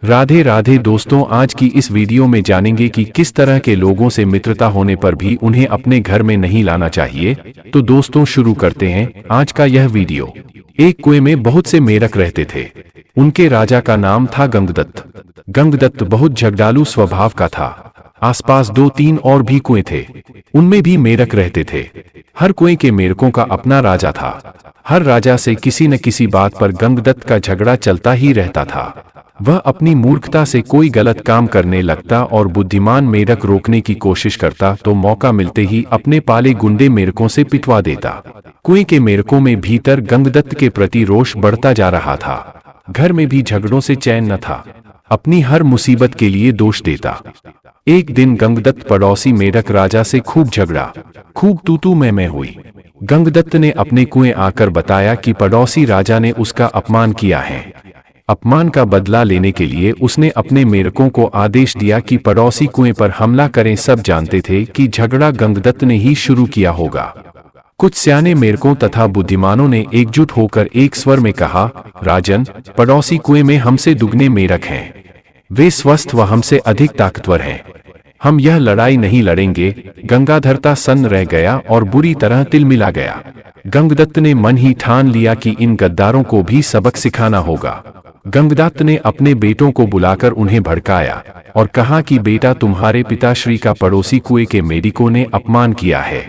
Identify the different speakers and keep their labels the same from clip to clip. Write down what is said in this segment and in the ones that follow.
Speaker 1: राधे राधे दोस्तों, आज की इस वीडियो में जानेंगे कि किस तरह के लोगों से मित्रता होने पर भी उन्हें अपने घर में नहीं लाना चाहिए। तो दोस्तों शुरू करते हैं आज का यह वीडियो। एक कुएं में बहुत से मेढक रहते थे। उनके राजा का नाम था गंगदत्त। गंगदत्त बहुत झगड़ालू स्वभाव का था। आसपास 2-3 और भी कुएं थे, उनमें भी मेढक रहते थे। हर कुएं के मेढकों का अपना राजा था। हर राजा से किसी न किसी बात पर गंगदत्त का झगड़ा चलता ही रहता था। वह अपनी मूर्खता से कोई गलत काम करने लगता और बुद्धिमान मेढक रोकने की कोशिश करता तो मौका मिलते ही अपने पाले गुंडे मेढकों से पिटवा देता। कुएं के मेढकों में भीतर गंगदत्त के प्रति रोष बढ़ता जा रहा था। घर में भी झगड़ों से चैन न था। अपनी हर मुसीबत के लिए दोष देता। एक दिन गंगदत्त पड़ोसी मेढक राजा से खूब झगड़ा। खूब तू मैं हुई। गंगदत्त ने अपने कुएं आकर बताया कि पड़ोसी राजा ने उसका अपमान किया है। अपमान का बदला लेने के लिए उसने अपने मेढकों को आदेश दिया कि पड़ोसी कुएं पर हमला करें। सब जानते थे कि झगड़ा गंगदत्त ने ही शुरू किया होगा। कुछ सियाने मेढकों तथा बुद्धिमानों ने एकजुट होकर एक स्वर में कहा, राजन, पड़ोसी कुएं में हमसे दुगने मेढक हैं। वे स्वस्थ व हमसे अधिक ताकतवर हैं। हम यह लड़ाई नहीं लड़ेंगे। गंगाधर सन्न रह गया और बुरी तरह तिलमिला गया। गंगदत्त ने मन ही ठान लिया कि इन गद्दारों को भी सबक सिखाना होगा। गंगदत्त ने अपने बेटों को बुलाकर उन्हें भड़काया और कहा कि बेटा, तुम्हारे पिताश्री का पड़ोसी कुएं के मेढकों ने अपमान किया है।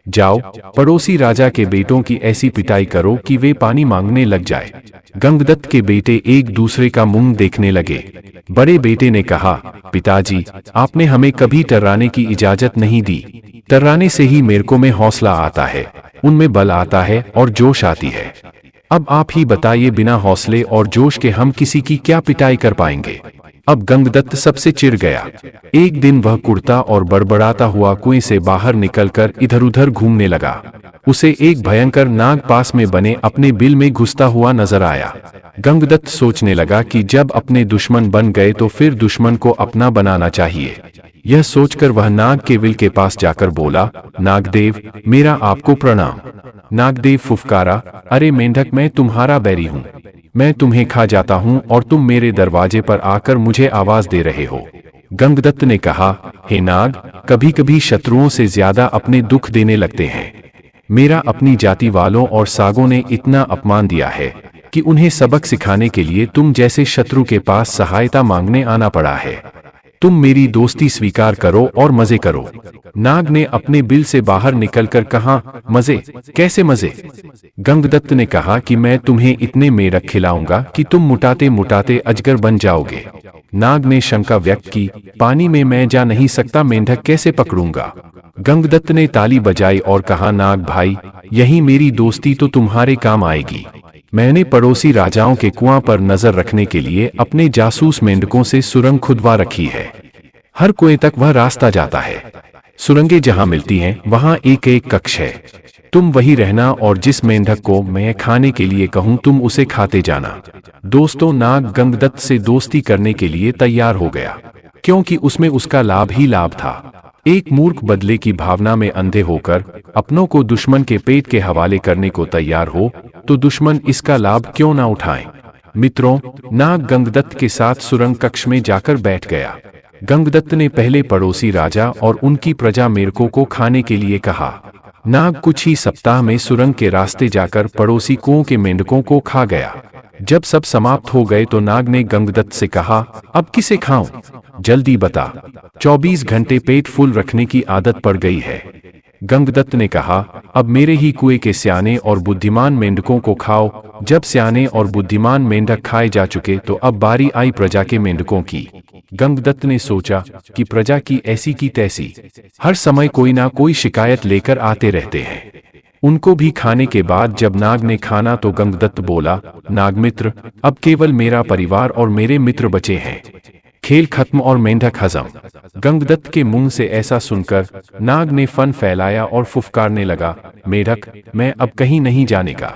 Speaker 1: जाओ, पड़ोसी राजा के बेटों की ऐसी पिटाई करो कि वे पानी मांगने लग जाए। गंगदत्त के बेटे एक दूसरे का मुंह देखने लगे। बड़े बेटे ने कहा, पिताजी, आपने हमें कभी टर्राने की इजाजत नहीं दी। टर्राने से ही मेढकों में हौसला आता है, उनमें बल आता है और जोश आती है। अब आप ही बताइए, बिना हौसले और जोश के हम किसी की क्या पिटाई कर पाएंगे। अब गंगदत्त सबसे चिढ़ गया। एक दिन वह कुड़ता और बड़बड़ाता हुआ कुएं से बाहर निकलकर इधर उधर घूमने लगा। उसे एक भयंकर नाग पास में बने अपने बिल में घुसता हुआ नजर आया। गंगदत्त सोचने लगा कि जब अपने दुश्मन बन गए तो फिर दुश्मन को अपना बनाना चाहिए। यह सोचकर वह नाग के बिल के पास जाकर बोला, नागदेव, मेरा आपको प्रणाम। नागदेव फुफकारा, अरे मेंढक, मैं तुम्हारा बैरी हूँ। मैं तुम्हें खा जाता हूँ और तुम मेरे दरवाजे पर आकर मुझे आवाज दे रहे हो। गंगदत्त ने कहा, हे नाग, कभी कभी शत्रुओं से ज्यादा अपने दुख देने लगते हैं। मेरा अपनी जाति वालों और सागों ने इतना अपमान दिया है कि उन्हें सबक सिखाने के लिए तुम जैसे शत्रु के पास सहायता मांगने आना पड़ा है। तुम मेरी दोस्ती स्वीकार करो और मजे करो। नाग ने अपने बिल से बाहर निकलकर कहा, मजे? कैसे मजे? गंगदत्त ने कहा कि मैं तुम्हें इतने मेढक खिलाऊंगा कि तुम मुटाते मुटाते अजगर बन जाओगे। नाग ने शंका व्यक्त की, पानी में मैं जा नहीं सकता, मेंढक कैसे पकड़ूंगा? गंगदत्त ने ताली बजाई और कहा, नाग भाई, यही मेरी दोस्ती तो तुम्हारे काम आएगी। मैंने पड़ोसी राजाओं के कुआं पर नजर रखने के लिए अपने जासूस मेंढकों से सुरंग खुदवा रखी है। हर कुएं तक वह रास्ता जाता है। सुरंगें जहां मिलती हैं वहां एक एक कक्ष है। तुम वही रहना और जिस मेंढक को मैं खाने के लिए कहूं तुम उसे खाते जाना। दोस्तों, नाग गंगदत्त से दोस्ती करने के लिए तैयार हो गया, क्योंकि उसमें उसका लाभ ही लाभ था। एक मूर्ख बदले की भावना में अंधे होकर अपनों को दुश्मन के पेट के हवाले करने को तैयार हो तो दुश्मन इसका लाभ क्यों ना उठाएं। मित्रों, नाग गंगदत्त के साथ सुरंग कक्ष में जाकर बैठ गया। गंगदत्त ने पहले पड़ोसी राजा और उनकी प्रजा मेढकों को खाने के लिए कहा। नाग कुछ ही सप्ताह में सुरंग के रास्ते जाकर पड़ोसी कुओं के मेंढकों को खा गया। जब सब समाप्त हो गए तो नाग ने गंगदत्त से कहा, अब किसे खाऊं? जल्दी बता। 24 घंटे पेट फुल रखने की आदत पड़ गई है। गंगदत्त ने कहा, अब मेरे ही कुएं के सियाने और बुद्धिमान मेंढकों को खाओ। जब सियाने और बुद्धिमान मेंढक खाए जा चुके तो अब बारी आई प्रजा के मेंढकों की। गंगदत्त ने सोचा कि प्रजा की ऐसी की तैसी हर समय कोई ना कोई शिकायत लेकर आते रहते हैं। उनको भी खाने के बाद जब नाग ने खाना तो गंगदत्त बोला, नागमित्र, अब केवल मेरा परिवार और मेरे मित्र बचे हैं। खेल खत्म और मेंढक हजम। गंगदत्त के मुंह से ऐसा सुनकर नाग ने फन फैलाया और फुफकारने लगा, मेढक, मैं अब कहीं नहीं जाने का।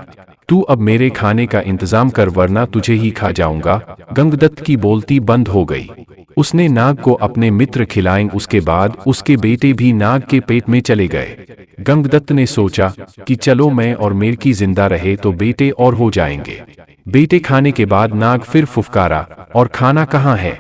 Speaker 1: तू अब मेरे खाने का इंतजाम कर वरना तुझे ही खा जाऊंगा। गंगदत्त की बोलती बंद हो गई। उसने नाग को अपने मित्र खिलाएं। उसके बाद उसके बेटे भी नाग के पेट में चले गए। गंगदत्त ने सोचा कि चलो मैं और मेरकी जिंदा रहे तो बेटे और हो जाएंगे। बेटे खाने के बाद नाग फिर फुफकारा, और खाना कहाँ है?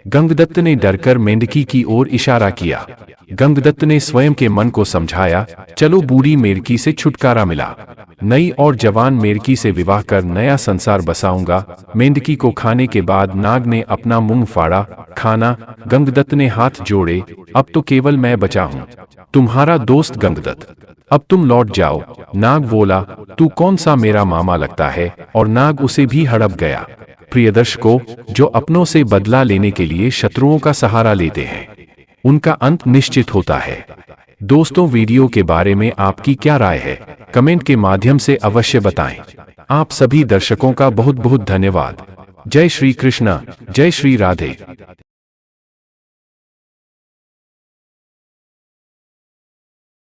Speaker 1: गंगदत्त ने डरकर मेंढकी की ओर इशारा किया। गंगदत्त ने स्वयं के मन को समझाया, चलो बूढ़ी मेढकी से छुटकारा मिला, नई और जवान मेढकी से विवाह कर नया संसार बसाऊंगा। मेंढकी को खाने के बाद नाग ने अपना मुंह फाड़ा, खाना। गंगदत्त ने हाथ जोड़े, अब तो केवल मैं बचा हूं, तुम्हारा दोस्त गंगदत्त, अब तुम लौट जाओ। नाग बोला, तू कौन सा मेरा मामा लगता है? और नाग उसे भी हड़प गया। प्रिय दर्शकों, जो अपनों से बदला लेने के लिए शत्रुओं का सहारा लेते हैं, उनका अंत निश्चित होता है। दोस्तों, वीडियो के बारे में आपकी क्या राय है? कमेंट के माध्यम से अवश्य बताएं। आप सभी दर्शकों का बहुत बहुत धन्यवाद। जय श्री कृष्ण, जय श्री राधे।